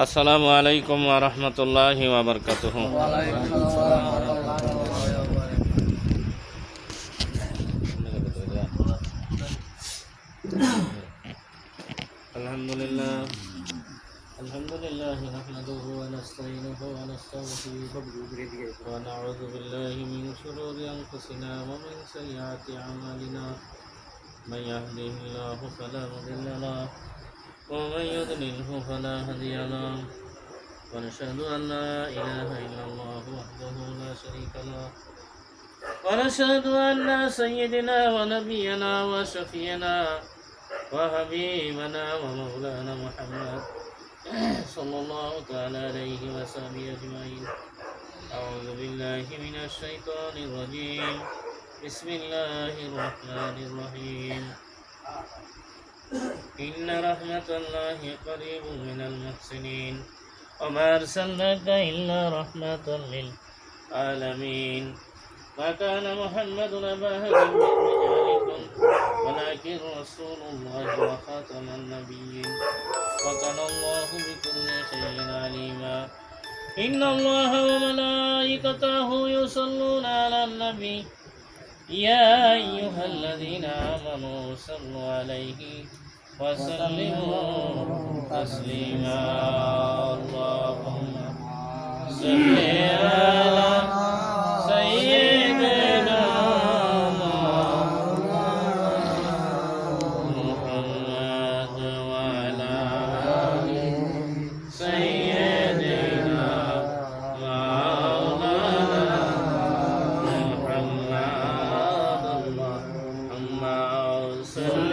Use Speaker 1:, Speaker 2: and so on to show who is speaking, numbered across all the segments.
Speaker 1: আসসালামু আলাইকুম ওয়া রাহমাতুল্লাহি ওয়া বারাকাতুহু। আলহামদুলিল্লাহ নাহমাদুহু ওয়া নাস্তাঈনুহু ওয়া নাস্তাগফিরুহু ওয়া নাউযু বিল্লাহি মিন শুরুরি আনফুসিনা ওয়া মিন সাইয়্যাতি আ'মালিনা মান ইয়াহদিহিল্লাহু ফালা মুদিল্লা লাহু ওয়া মান ইউদ্লিলহু ফালা হাদিয়া লাহু ونشهد أن لا إله إلا الله وحده لا شريك له ونشهد أن سيدنا ونبينا وشفينا وحبيبنا ومولانا محمد صلى الله تعالى عليه وسلم أجمعين. أعوذ بالله من الشيطان الرجيم. بسم الله الرحمن الرحيم. إن رحمة الله قريب من المحسنين وما أرسلناك إلا رحمة للعالمين. ما كان محمد أبا أحد من رجالكم ولكن رسول الله وخاتم النبيين وكان الله بكل شيء عليما. إن الله وملائكته يصلون على النبي يا أيها الذين آمنوا صلوا عليه وسلموا تسليما. اللهم صل على سيدنا محمد وعلى آل سيدنا مولانا محمد. اللهم صل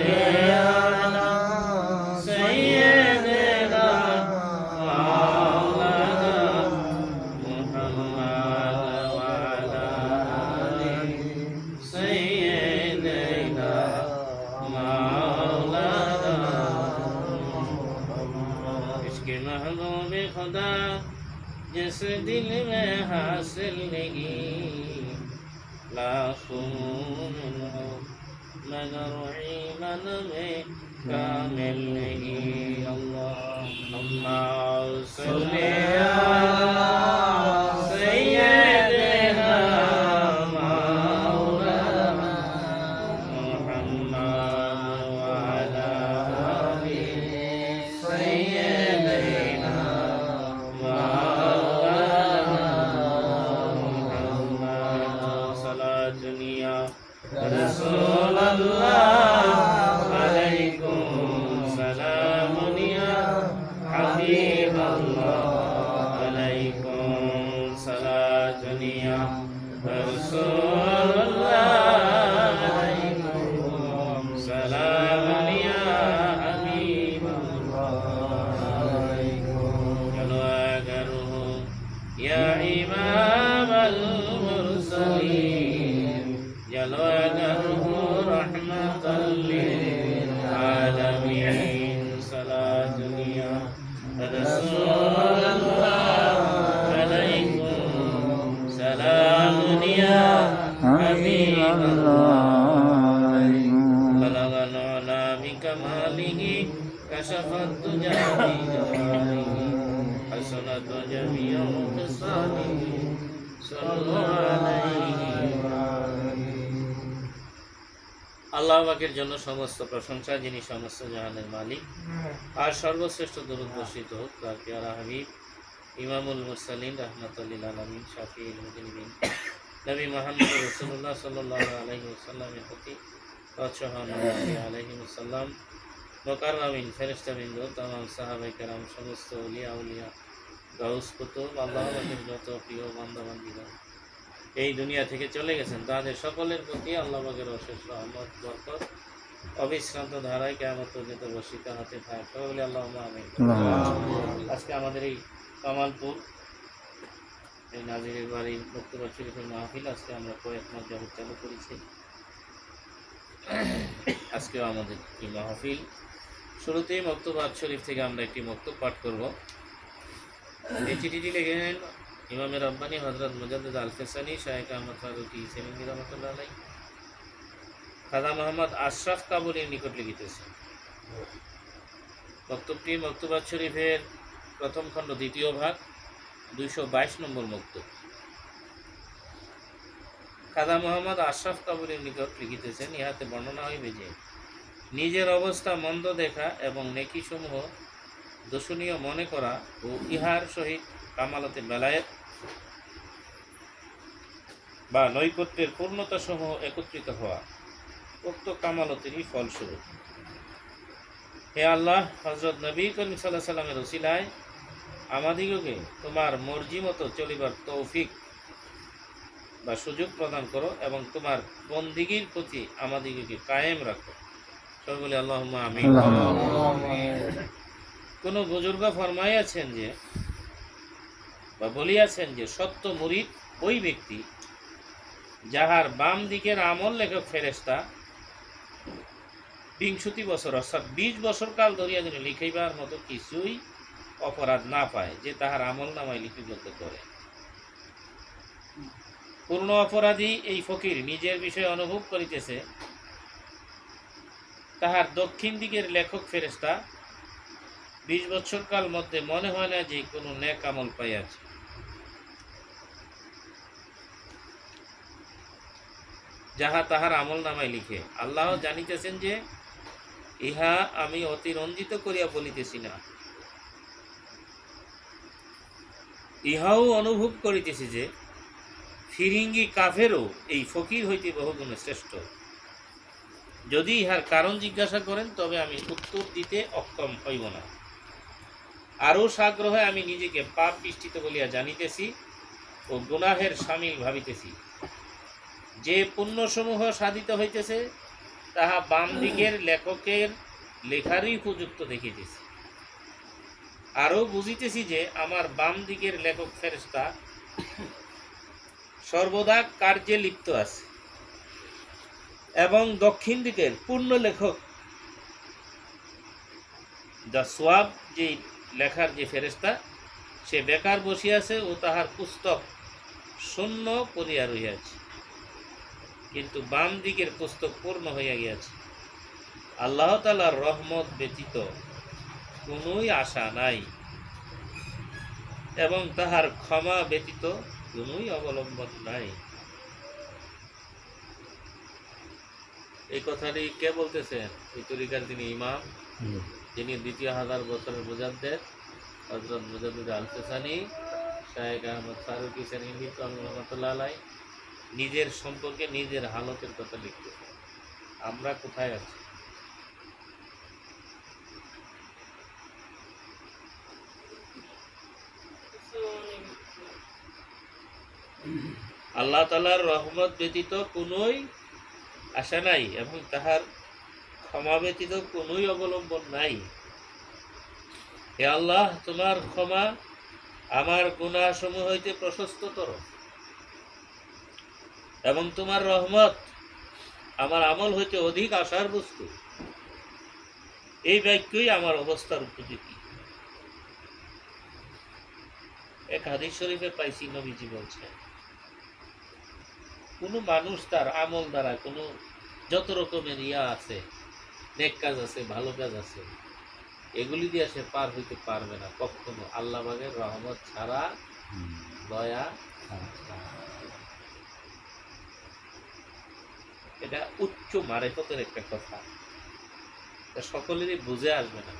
Speaker 1: जिस दिल में हासिल नहीं लाखों हो मगर ईमान में कामिल नहीं. अल्लाहुम्मा सल्ली अला सय्यिदिना मौलाना मुहम्मद व अला आलि सय्यिदिना رسول الله عليكم سلام يا حبيب الله عليكم صلاة يا رسول الله عليكم سلام يا حبيب الله عليكم يا إمام المرسلين جلوته رحمة للعالمين. صلاة يا رسول الله عليكم سلام يا حبيب الله. بلغ العلا بكماله كشف الدجى بجماله حسنت جميع خصاله صلوا عليه. আল্লাহ পাকের জন্য সমস্ত প্রশংসা, যিনি সমস্ত জাহানের মালিক, আর সর্বশ্রেষ্ঠ দরুদ বর্ষিত হোক তার প্যারা হাবিব ইমামুল মুরসালিন রাহমাতুল লিল আলামিন শাফিউল মুযনিবিন নবী মুহাম্মদ রাসূলুল্লাহ সাল্লাল্লাহু আলাইহি ওয়াসাল্লামের প্রতি আলাইহিস সালাম মুকাররামিন ফেরেশতাবৃন্দ, তামাম সাহাবায়ে কেরাম, সমস্ত আউলিয়া গাউস কুতুব, আল্লাহ পাকের যত প্রিয় বান্দা বান্দীগণ এই দুনিয়া থেকে চলে গেছেন তাদের সকলের প্রতি আল্লাহ পাকের অশেষ রহমত বরকত অবিশ্রান্ত ধারায় কিয়ামত পর্যন্ত বর্ষিত হতে থাকে। সকলে আল্লাহুম্মা আমিন। আজকে আমাদের এই কামালপুর এই নাজিরের বাড়ির বক্তব্য শরীফের মাহফিল আজকে আমরা কয়েক মাস যাবত চালু করেছি। আজকেও আমাদের এই মাহফিল শুরুতেই বক্তব্য শরীফ থেকে আমরা একটি বক্তব্য পাঠ করব। এই চিঠিটি লিখেছেন ইমামে রব্বানী হযরত মুজাদ্দিদ আল-ফিসানি শায়েখ আহমদ ফারুকী সেলিমি রাহমাতুল্লাহ আলাইহি খাজা মোহাম্মদ আশরাফ কাবুলির নিকট লিখিতেছে। বক্তব্যটি মকতুবাত শরীফের প্রথম খণ্ড দ্বিতীয় ভাগ 222 নম্বর মক্তব। খাজা মোহাম্মদ আশরাফ কাবুলের নিকট লিখিতেছেন, ইহাতে বর্ণনা হইবে যে নিজের অবস্থা মন্দ দেখা এবং নেকিসমূহ দোষণীয় মনে করা ও ইহার সহিত কামালতে বেলায়েত বা নৈকট্যের পূর্ণতাসমূহ একত্রিত হওয়া উক্ত কামালতেরই ফলস্বরূপ। হে আল্লাহ, হযরত নবী করিম সাল্লাল্লাহু আলাইহি সাল্লামের ওসিলায় আমাদিগকে তোমার মর্জি মতো চলিবার তৌফিক বা সুযোগ প্রদান করো এবং তোমার বন্দিগির প্রতি আমাদিগকে কায়েম রাখো। সবাই বলি আল্লাহুম্মা আমিন। কোন বুজুর্গ ফরমাইয়াছেন যে বা বলিয়াছেন যে সত্য মুরিদ ওই ব্যক্তি যাহার বাম দিকের আমল লেখক ফেরেশতা ৬০ বছর অর্থাৎ ২০ বছর কাল ধরিয়া যেন লিখাইবার মতো কিছুই অপরাধ না পায়, যে তাহার আমল নামায় লিপিবদ্ধ করে। পূর্ণ অপরাধী এই ফকির নিজের বিষয়ে অনুভব করিতেছে তাহার দক্ষিণ দিকের লেখক ফেরেশতা ২০ বছর কাল মধ্যে মনে হয় না যে কোনো নেক আমল পাইয়াছে। যাহা তাহার আমল নামায় লিখে। আল্লাহ জানিতেছেন যে ইহা আমি অতিরঞ্জিত করিয়া বলিতেছি না, ইহাও অনুভব করিতেছি যে ফিরিঙ্গি কাফেরও এই ফকির হইতে বহুগুণে শ্রেষ্ঠ। যদি ইহার কারণ জিজ্ঞাসা করেন তবে আমি উত্তর দিতে অক্ষম হইব না। আরও সাগ্রহে আমি নিজেকে পাপ বিষ্ঠিত বলিয়া জানিতেছি ও গুনাহের শামিল ভাবিতেছি। যে পুণ্যসমূহ সাধিত হইতেছে তাহা বাম দিকের লেখকের লেখারই উপযুক্ত দেখিতেছি। আরও বুঝিতেছি যে আমার বাম দিকের লেখক ফেরেশতা সর্বদা কার্যে লিপ্ত আছে এবং দক্ষিণ দিকের পূর্ণ লেখক যা সোয়াব যে লেখার যে ফেরেশতা সে বেকার বসিয়াছে ও তাহার পুস্তক শূন্য পড়িয়া রহিয়াছে, কিন্তু বাম দিকের পুস্তক পূর্ণ হইয়া গিয়াছে। আল্লাহ তাআলার রহমত ব্যতীত কোনোই আশা নাই এবং তাহার ক্ষমা ব্যতীত কোনোই অবলম্বন নাই। এই কথাটি কে বলতেছেন? এই তরিকার যিনি ইমাম, যিনি ২,০০০ বছরের মুজাদ্দেদ হযরত মুজাদ্দিদ আল-ফিসানি শায়েখ আহমদ ফারুক হোসেন ইন্দিত রহমাতুল্লাহ আলাইহি নিজের সম্পর্কে নিজের হালতের কথা লিখতেছেন। আমরা কোথায় আছি? আল্লাহ তাআলার রহমত ব্যতীত কোনোই আশা নাই এবং তাহার ক্ষমা ব্যতীত কোনোই অবলম্বন নাই। হে আল্লাহ, তোমার ক্ষমা আমার গুনাহসমূহ হইতে প্রশস্ততর এবং তোমার রহমত আমার আমল হইতে অধিক আশার বস্তু। এই বাক্যই আমার অবস্থার উপযোগী। এক হাদিস শরীফে পাইছি, নবীজি বলছেন কোনো মানুষ তার আমল দ্বারা কোনো যত রকমের আছে, নেক কাজ আছে, ভালো কাজ আছে, এগুলি দিয়ে সে পার হইতে পারবে না কখনো আল্লাহ পাকের রহমত ছাড়া, দয়া। এটা উচ্চ মারেফতের একটা কথা, সকলেরই বুঝে আসবে না।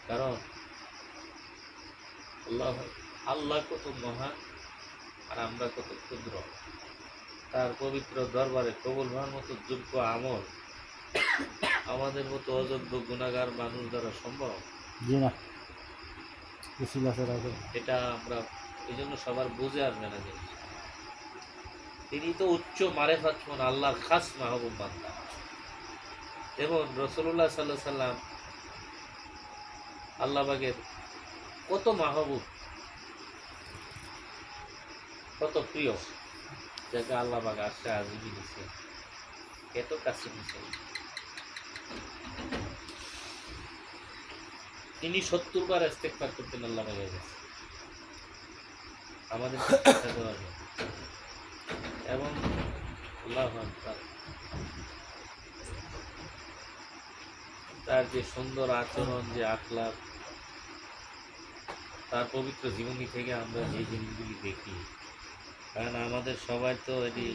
Speaker 1: কারণ আল্লাহ কত মহান আর আমরা কত ক্ষুদ্র। তার পবিত্র দরবারে কবুল হওয়ার মতো যোগ্য আমল আমাদের মতো অযোগ্য গুনাহগার মানুষ দ্বারা সম্ভব? এটা আমরা এই জন্য সবার বুঝে আসবে না জিনিস। তিনি তো উচ্চ মারেফাতমন আল্লাহর খাস মাহবুব বান্দা। এবং রাসূলুল্লাহ সাল্লাল্লাহু আলাইহি সাল্লাম আল্লাহ পাকের কত মাহবুব, কত প্রিয়, যাকে আল্লাহ পাক আশা আজিবি দিচ্ছে, এত কাছে দিচ্ছে। তিনি ৭০ বার ইস্তেগফার করতেন আল্লাহ পাকের কাছে আমাদের চেষ্টা করা যায়। এবং আল্লাহু আকবার, তার যে সুন্দর আচরণ, যে আখলাক, তার পবিত্র জীবনী থেকে আমরা যে জিনিসগুলি দেখি। কারণ আমাদের সবাই তো এটি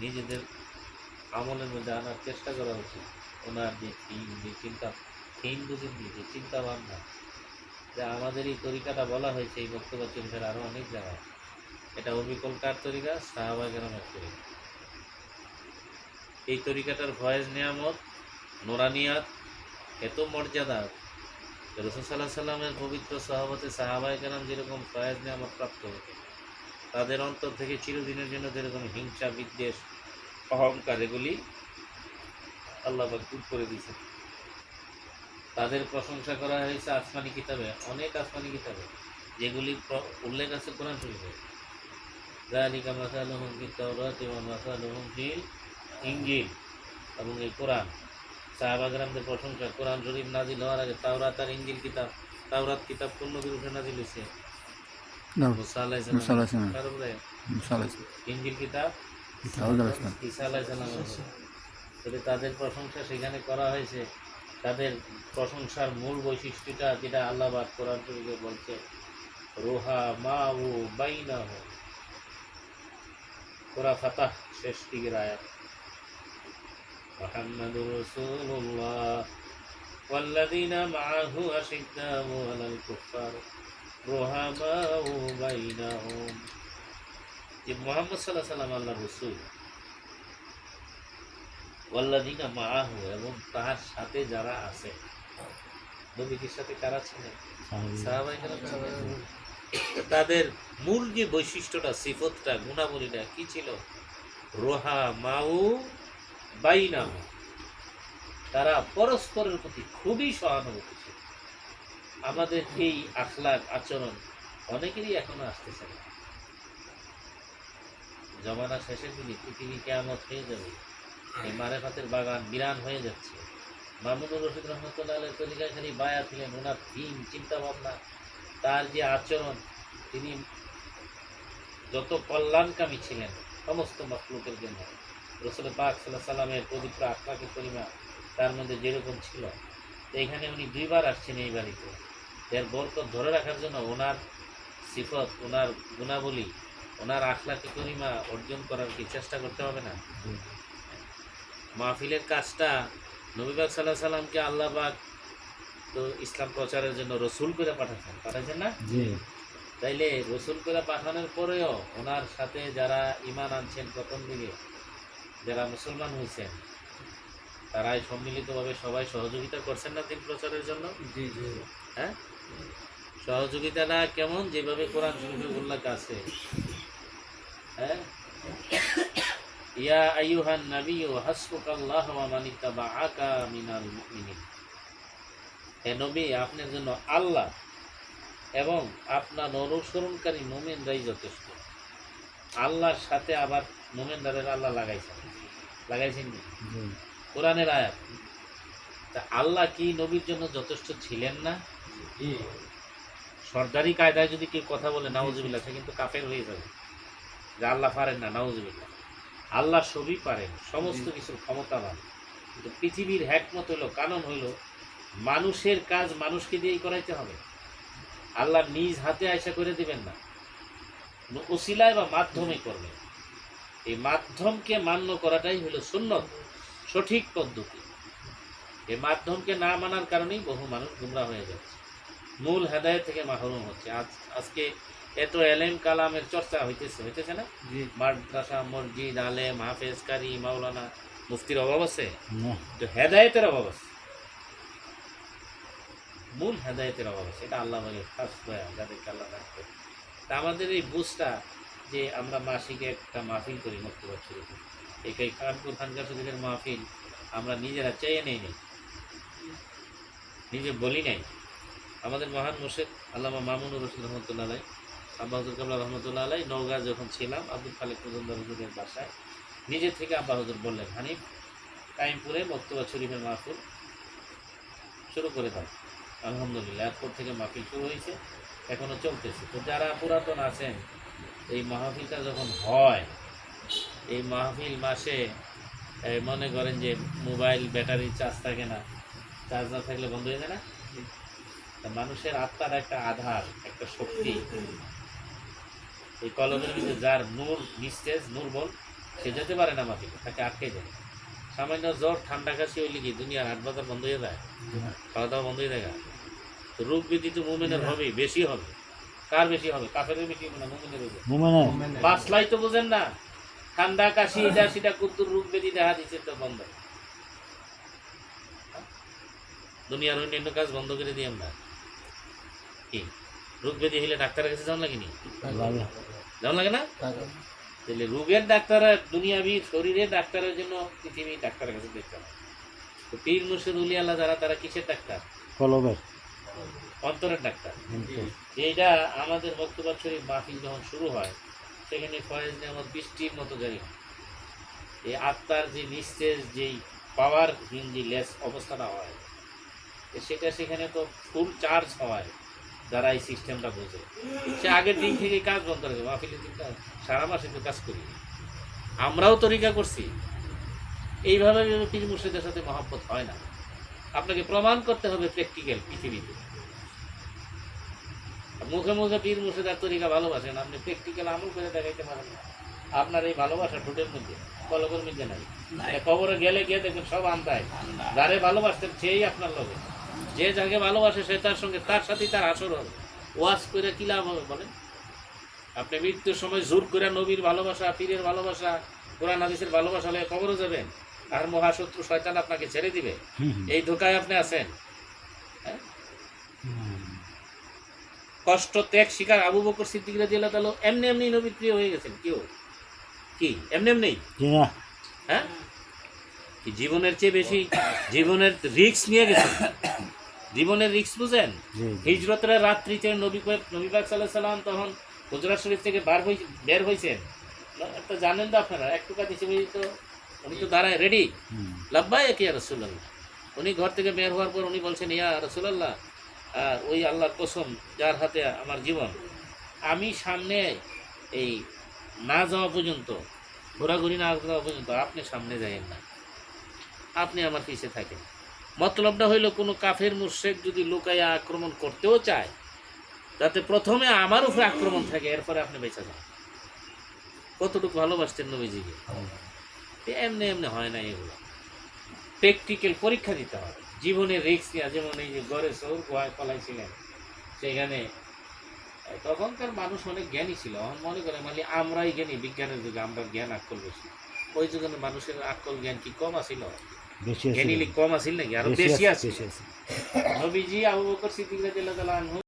Speaker 1: নিজেদের আমলের মধ্যে আনার চেষ্টা করা উচিত। ওনার যে থিম, যে চিন্তা, থিম বুঝেননি, যে চিন্তা ভাবনা, যে আমাদের এই তরিকাটা বলা হয়েছে এই বক্তব্য শরীফের আরও অনেক জায়গায়। এটা অবিকল কার তরিকা? সাহাবায়ে কেরামের তরিকা। এই তরিকাটার ফয়েজ নিয়ামত, নোরানিয়াত এত মর্যাদা, রাসূল সাল্লাল্লাহু আলাইহি সাল্লামের পবিত্র সহবতে সাহাবায়ে কেরাম যেরকম ফয়েজ নিয়ামত প্রাপ্ত হতো, তাদের অন্তর থেকে চিরদিনের জন্য যেরকম হিংসা, বিদ্বেষ, অহংকার এগুলি আল্লাহ পাক দূর করে দিয়েছেন। তাদের প্রশংসা করা হয়েছে আসমানি কিতাবে, অনেক আসমানি কিতাবে, যেগুলি উল্লেখ আছে কোরআন শরীফে। যালিকা মাসালুহুম ফিত তাওরাতি ওয়া মাসালুহুম ফিল ইনজিল। এবং এই কোরআন, সাহাবায়ে কেরামদের প্রশংসা, কোরআন শরীফ নাজিল হওয়ার আগে তাওরাত আর ইনজিল কিতাব, তাওরাত কিতাব কোন নবীর উপরে নাজিল হয়েছে? মুসা আলাইহিস সালাম। তারপরে ইনজিল কিতাব ঈসা আলাইহিস সালামের উপরে। তবে তাদের প্রশংসা সেখানে করা হয়েছে। তাদের প্রশংসার মূল বৈশিষ্ট্যটা যেটা আল্লাহ পাক কোরআন শরীফে বলছে, রোহা মা ও বাইনাহু, সূরা ফাতাহ শেষ দিকের আয়াত, মুহাম্মাদুর রাসূলুল্লাহ ওয়াল্লাযীনা মাআহু আশিদ্দাউ আলাল কুফফার রুহামাউ বাইনাহুম। যে মুহাম্মদ সাল্লাল্লাহু আলাইহি সাল্লাম আল্লাহর রাসূল, ওয়াল্লাযীনা মাআহু এবং তার সাথে যারা আছে। নবীর সাথে কারা ছিলেন? সাহাবায়ে কেরাম ছিলেন। তাদের মূল যে বৈশিষ্ট্যটা, সিফতটা, গুণাবলীটা কি ছিল? রোহা মাউ বাইনাহু, তারা পরস্পরের প্রতি খুবই সহানুভূতিশীল। আমাদের এই আখলাক, আচরণ অনেকেরই এখনো আসতেছে না। জমানা শেষের দিকে পৃথিবী কিয়ামত হয়ে যাবে, এই মারেফাতের বাগান বিরান হয়ে যাচ্ছে। মামুনুর রশিদ রহমতুল্লাহ আলাইহির তরিকায় খালি বায়া ছিলেন, ওনার থিম, চিন্তা ভাবনা, তার যে আচরণ, তিনি যত কল্যাণকামী ছিলেন সমস্ত মাখলুকের জন্য। রাসূল পাক সাল্লাল্লাহু আলাইহি সাল্লামের পবিত্র আখলাকে করিমা তার মধ্যে যেরকম ছিল, এইখানে উনি দুইবার আসছেন এই বাড়িতে। এর বরকত ধরে রাখার জন্য ওনার সিফত, ওনার গুণাবলী, ওনার আখলাকে করিমা অর্জন করার কি চেষ্টা করতে হবে না? মাহফিলের কাজটা নবী পাক সাল্লাল্লাহু আলাইহি সাল্লামকে আল্লাহ পাক তো ইসলাম প্রচারের জন্য রসুল করে পাঠাচ্ছেন না? তাইলে রসুল করে পাঠানোর পরেও ওনার সাথে যারা ঈমান আনছেন, প্রথম দিকে যারা মুসলমান হয়েছেন, তারাই সম্মিলিতভাবে সবাই সহযোগিতা করছেন না দিন প্রচারের জন্য? হ্যাঁ, সহযোগিতাটা কেমন? যেভাবে কোরআন শরীফে উল্লেখ আছে, হ্যাঁ, ইয়া আইয়ুহান নাবিয়্যু হাসবুকাল্লাহু ওয়া মান ইত্তাবাআকা মিনাল মুমিনিন। হে নবী, আপনার জন্য আল্লাহ এবং আপনার অনুসরণকারী মুমিনরাই যথেষ্ট। আল্লাহর সাথে আবার মুমিনদের আল্লাহ লাগাইছেন কোরআনের আয়াত। তা আল্লাহ কি নবীর জন্য যথেষ্ট ছিলেন না? সরকারি কায়দায় যদি কেউ কথা বলে নাউজুবিল্লাহ, সে কিন্তু কাফের হয়ে যাবে, যে আল্লাহ পারেন না। নাউজুবিল্লাহ, আল্লাহ সবই পারেন, সমস্ত কিছুর ক্ষমতাবান। কিন্তু পৃথিবীর হিকমত হইল, কানুন হইল, মানুষের কাজ মানুষকে দিয়েই করাইতে হবে। আল্লাহ নিজ হাতে আয়সা করে দিবেন না, ওসিলায় বা মাধ্যমে করবেন। এই মাধ্যমকে মান্য করাটাই হলো সুন্নত, সঠিক পদ্ধতি। এই মাধ্যমকে না মানার কারণেই বহু মানুষ গুমরা হয়ে যাচ্ছে, মূল হেদায়েত থেকে মাহরুম হচ্ছে। আজকে এত এলেম কালামের চর্চা হইতেছে না? মাদ্রাসা, মসজিদ, আলেম, হাফেজ, কারি, মাওলানা, মুফতির অভাব আছে? তো হেদায়েতের অভাব আছে, মূল হেদায়েতের অভাব আছে। এটা আল্লাহ বলে খাস দয়া, যাদেরকে আল্লাহ রাখবে। তা আমাদের এই বুঝটা, যে আমরা মাসিকে একটা মাহফিল করি মক্তবা শরীফে, এই কানপুর খানকার শরীফের মাহফিল আমরা নিজেরা চাইয়ে নেই, নিজে বলি নাই। আমাদের মহান মুর্শিদ আল্লামা মামুনুর রশিদ রহমতুল্লাহ আলাই, আব্বা হুজুর কাবলা রহমতুল্লাহ আলাই, নওগাঁ যখন ছিলাম আব্দুল খালেক মজুমদার হুজুরের বাসায়, নিজে থেকে আব্বা হুজুর বললেন, হানিফ, কাইমপুরে মক্তবা শরীফের মাহফিল শুরু করে দাও। আলহামদুলিল্লাহ, এরপর থেকে মাহফিল শুরু হয়েছে, এখনও চলতেছে। তো যারা পুরাতন আছেন, এই মাহফিলটা যখন হয়, এই মাহফিল মাসে মনে করেন যে মোবাইল ব্যাটারি চার্জ থাকে না, চার্জ না থাকলে বন্ধ হয়ে যায় না? তা মানুষের আত্মার একটা আধার, একটা শক্তি, এই কলমের ভিতরে যার নূর নিস্তেজ, নূর বল, সে যেতে পারে না মাটিতে, তাকে আটকে যায়। সামান্য জ্বর ঠান্ডা কাশি হইলে কি দুনিয়ার হাট বাজার বন্ধ হয়ে যায়? খাওয়া দাওয়া বন্ধ হয়ে যায়? তো রোগ ব্যাধি তো মুমিনের হবেই, বেশি হবে। কার বেশি হবে? কাফেরের বেশি হবে না মুমিনের হবে? বাসলাই তো বুঝেন না, ঠান্ডা কাশি এটা সেটা কুদ্দুর রোগ ব্যাধি দেখা দিচ্ছে তো বন্ধ। দুনিয়ার অন্যান্য কাজ বন্ধ করে দিই আমরা। কি রোগ ব্যাধি হইলে ডাক্তারের কাছে যাওয়া লাগেনি? যাওয়া লাগে না? তাহলে রোগের ডাক্তার দুনিয়াবি, শরীরের ডাক্তারের জন্য পৃথিবী ডাক্তারের কাছে দেখতে হবে। তো পীর মুর্শিদ উলি আল্লাহ যারা, তারা কিসের ডাক্তার? কলবের, অন্তরের ডাক্তার। এইটা আমাদের বক্তব্য শরীফ মাহফিল যখন শুরু হয়, সেখানে ফয়েজ নেয়ামত বৃষ্টির মতো জারি হয়। এই আত্মার যে নিস্তেজ, যেই পাওয়ারহীন যে লেস অবস্থাটা হয়, সেটা সেখানে তো ফুল চার্জ হওয়ায় যারা এই সিস্টেমটা বোঝে, সে আগের দিন থেকে কাজ বন্ধ করে। মাহফিলের দিন সারা মাসে তো কাজ করি, আমরাও তরিকা করছি। এইভাবে পীর মুর্শিদের সাথে মহব্বত হয় না। আপনাকে প্রমাণ করতে হবে প্র্যাকটিক্যাল পৃথিবীতে। মুখে মুখে পীর মুর্শিদ আর তরিকা ভালোবাসেন, আপনি প্র্যাকটিক্যাল আমল করে দেখাইতে পারেন না। আপনার এই ভালোবাসা ঠোঁটের মধ্যে, কলবের মধ্যে নাই। কবরে গেলে গিয়ে দেখবেন সব আন্তায়, যারে ভালোবাসতেন সেই আপনার লোকে, যে যাকে ভালোবাসে সে তার সঙ্গে, তার সাথেই তার আসর হবে। ওয়াজ করে কি লাভ হবে বলেন? আপনি মৃত্যুর সময় জোর করে নবীর ভালোবাসা, পীরের ভালোবাসা, কোরআন হাদিসের ভালোবাসা হলে কবরে যাবেন, আর মহাশত্রু শয়তান আপনাকে ছেড়ে দিবে। এই ধোকায় আপনি আছেন। কষ্ট ত্যাগ শিকার আবু বকর সিদ্দিক রাদিয়াল্লাহু তাআলা এমনি এমনি নবীর প্রিয় হয়ে গেছেন। কেউ কি এমনি এমনি? হ্যাঁ, কি জীবনের চেয়ে বেশি জীবনের রিস্ক নিয়ে গেছেন। জীবনের রিস্ক বুঝেন? হিজরতের রাত্রিতে নবী পাক সাল্লাল্লাহু আলাইহি সাল্লাম তখন হুজরাত শরীফ থেকে বের হয়েছেন, তো জানেন তো আপনারা, একটু কাছে তো উনি তো দাঁড়ায় রেডি, লাব্বাইক ইয়া রাসূলুল্লাহ। উনি ঘর থেকে বের হওয়ার পর উনি বলছেন, ইয়া রাসূলুল্লাহ, ওই আল্লাহর কসম যার হাতে আমার জীবন, আমি সামনে এই না যাওয়া পর্যন্ত, ঘোরাঘুরি না যাওয়া পর্যন্ত আপনি সামনে যাইয়েন না, আপনি আমার পিছিয়ে থাকেন। মতলবটা হইল, কোনো কাফের মুশরিক যদি লুকাইয়া আক্রমণ করতেও চায়, যাতে প্রথমে আমার উপরে আক্রমণ থাকে, এরপরে আপনি বেঁচে যান। কতটুকু ভালোবাসতেন নবীজিকে। এমনি এমনি হয় না, এগুলো প্র্যাকটিক্যাল পরীক্ষা দিতে হবে। জীবনের রিস্ক নিয়ে, যেমন এই যে গড়ে সৌর গুহায় পলাইছিলেন, সেখানে তখনকার মানুষ অনেক জ্ঞানী ছিল। মনে করে মানে আমরাই জ্ঞানী, বিজ্ঞানের যুগে আমরা জ্ঞান আক্কল বেশি। ওই যুগে মানুষের আক্কল জ্ঞান কি কম আছিল? জ্ঞানী কম আছিল নাকি? আরো বেশি আছে। নবীজি আবু বকর সিদ্দিক রাদিয়াল্লাহু তাআলা আনহু